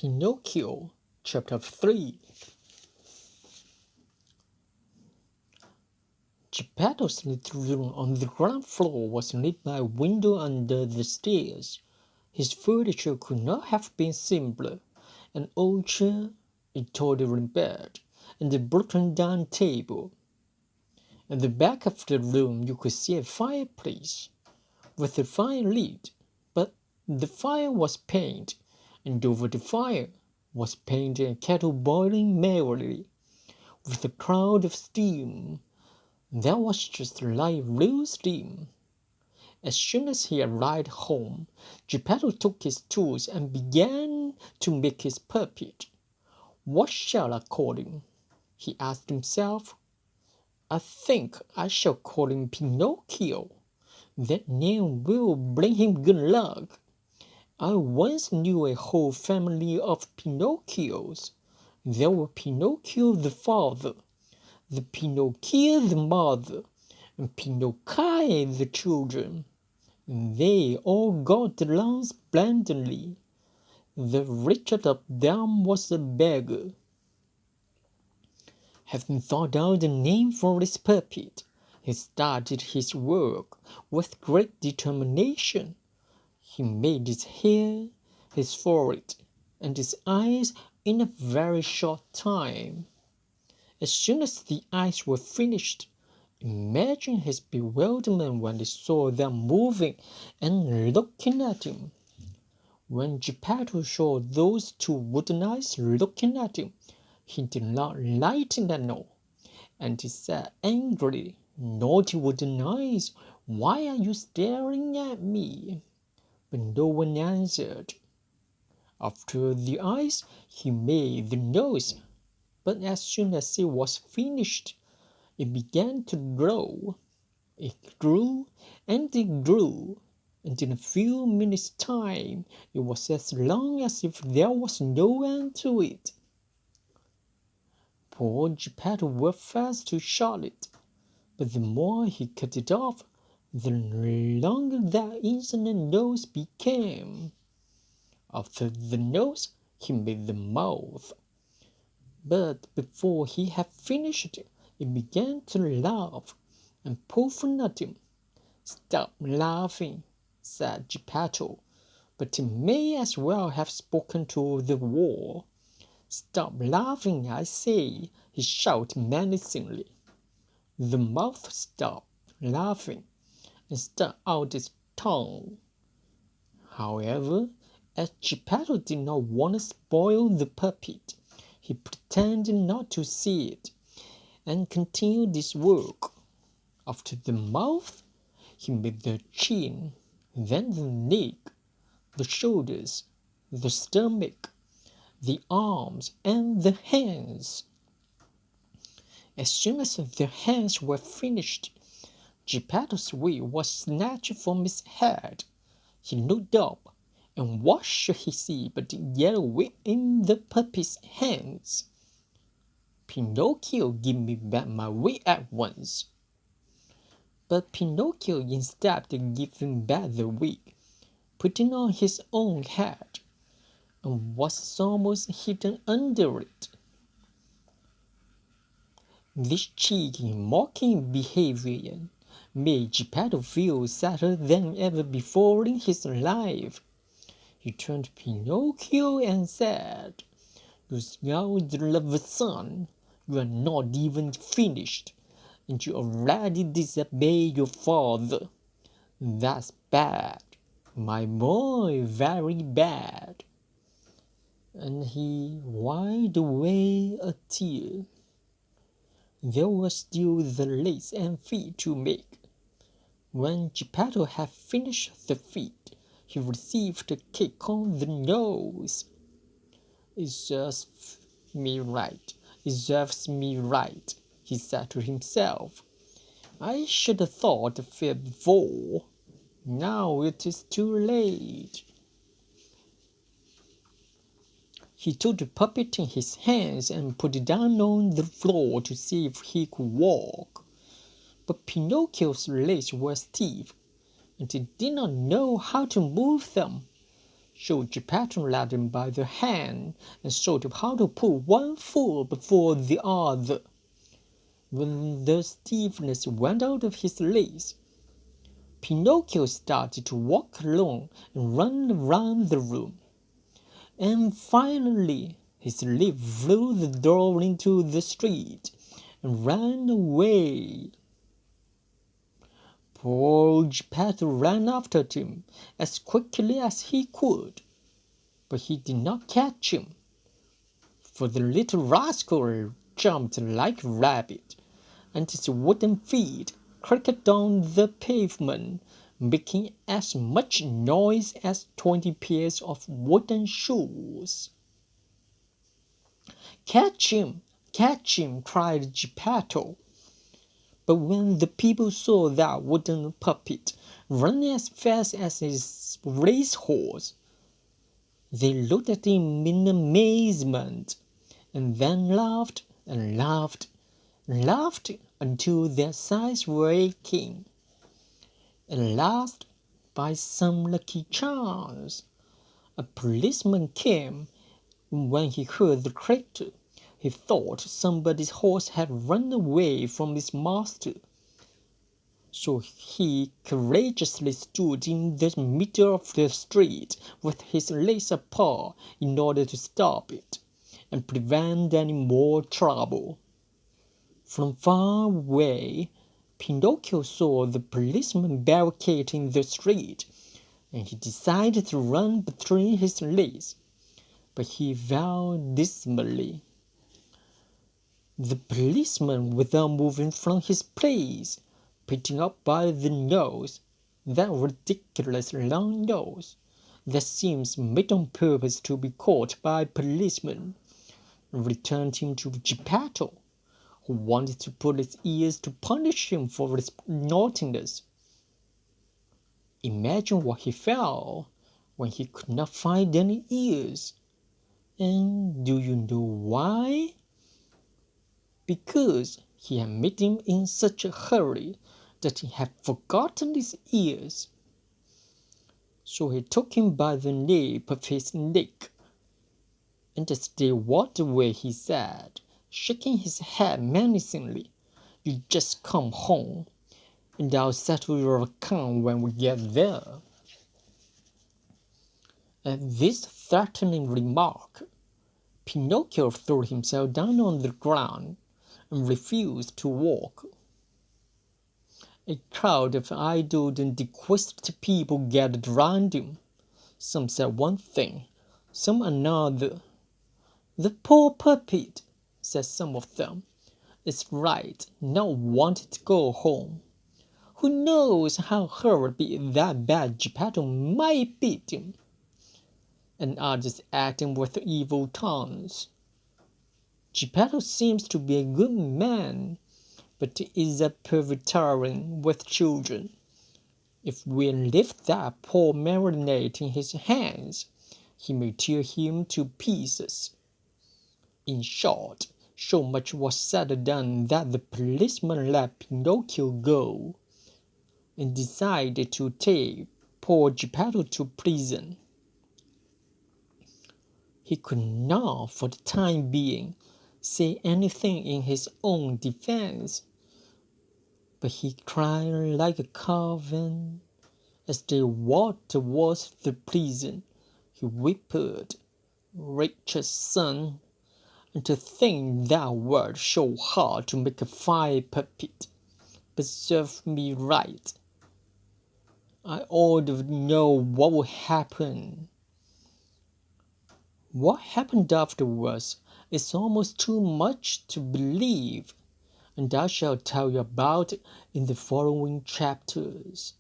Pinocchio, Chapter 3. Geppetto's little room on the ground floor was lit by a window under the stairs. His furniture could not have been simpler. An old chair, a tottering bed, and a broken-down table. At the back of the room you could see a fireplace, with a fire lit, but the fire was painted, and over the fire was painted a kettle boiling merrily, with a cloud of steam. That was just like real steam. As soon as he arrived home, Geppetto took his tools and began to make his puppet. "What shall I call him?" he asked himself. "I think I shall call him Pinocchio. That name will bring him good luck. I once knew a whole family of Pinocchios. There were Pinocchio the father, the Pinocchia the mother, and Pinoochhii the children. They all got along splendidly. The richest of them was a beggar." Having thought out a name for his puppet, he started his work with great determination. He made his hair, his forehead, and his eyes in a very short time. As soon as the eyes were finished, imagine his bewilderment when he saw them moving and looking at him. When Geppetto saw those two wooden eyes looking at him, he did not like it at all, and he said angrily, "Naughty wooden eyes, why are you staring at me?" But no one answered. After the eyes, he made the nose, but as soon as it was finished, it began to grow. It grew and it grew, and in a few minutes' time it was as long as if there was no end to it. Poor Geppetto worked fast to shut it, but the more he cut it off, the longer that insolent nose became. After the nose, he made the mouth. But before he had finished, it began to laugh and puffing at him. "Stop laughing," said Geppetto, but he may as well have spoken to the wall. "Stop laughing, I say," he shouted menacingly. The mouth stopped laughing and stuck out its tongue. However, as Geppetto did not want to spoil the puppet, he pretended not to see it, and continued his work. After the mouth, he made the chin, then the neck, the shoulders, the stomach, the arms, and the hands. As soon as the hands were finished, Geppetto's wig was snatched from his head. He looked up, and what should he see but the yellow wig in the puppet's hands. "Pinocchio, give me back my wig at once." But Pinocchio, instead of giving back the wig, put it on his own head, and was almost hidden under it. This cheeky, mocking behavior made Geppetto feel sadder than ever before in his life. He turned to Pinocchio and said, "You scoundrel of a son, you are not even finished, and you already disobey your father. That's bad, my boy, very bad." And he wiped away a tear. There were still the legs and feet to make. When Geppetto had finished the feet, he received a kick on the nose. "It serves me right, it serves me right," he said to himself. "I should have thought of it before. Now it is too late." He took the puppet in his hands and put it down on the floor to see if he could walk. But Pinocchio's legs were stiff, and he did not know how to move them. So Geppetto led him by the hand and showed him how to put one foot before the other. When the stiffness went out of his legs, Pinocchio started to walk along and run around the room. And finally, his leap flew the door into the street and ran away. Poor Geppetto ran after him as quickly as he could, but he did not catch him, for the little rascal jumped like a rabbit, and his wooden feet creaked on the pavement, making as much noise as 20 pairs of wooden shoes. "Catch him! Catch him!" cried Geppetto. But when the people saw that wooden puppet run as fast as his racehorse, they looked at him in amazement, and then laughed and laughed and laughed until their sides were aching. At last, by some lucky chance, a policeman came, and when he heard the creak, he thought somebody's horse had run away from its master. So he courageously stood in the middle of the street with his legs apart in order to stop it and prevent any more trouble. From far away, Pinocchio saw the policeman barricading the street, and he decided to run between his legs, but he fell dismally. The policeman, without moving from his place, picked him up by the nose, that ridiculous long nose that seems made on purpose to be caught by policemen, and returned him to Geppetto, who wanted to pull his ears to punish him for his naughtiness. Imagine what he felt when he could not find any ears. And do you know why? Because he had made him in such a hurry that he had forgotten his ears. So he took him by the nape of his neck, and as they walked away he said, shaking his head menacingly, "You just come home, and I'll settle your account when we get there." At this threatening remark, Pinocchio threw himself down on the ground and refused to walk. A crowd of idle and dequeased people gathered round him. Some said one thing, some another. "The poor puppet," said some of them, "is right, not wanting to go home. Who knows how horribly that bad Geppetto might beat him?" And others acting with evil tongues. "Geppetto seems to be a good man, but he is a perverting with children. If we leave that poor marionette in his hands, he may tear him to pieces." In short, so much was said and done that the policeman let Pinocchio go, and decided to take poor Geppetto to prison. He could not, for the time being, say anything in his own defense, but he cried like a calf, and as they walked towards the prison, he whispered, "Richest son, and to think that worked so hard to make a fine puppet, but served me right. I ought to know what would happen." What happened afterwards is almost too much to believe, and I shall tell you about it in the following chapters.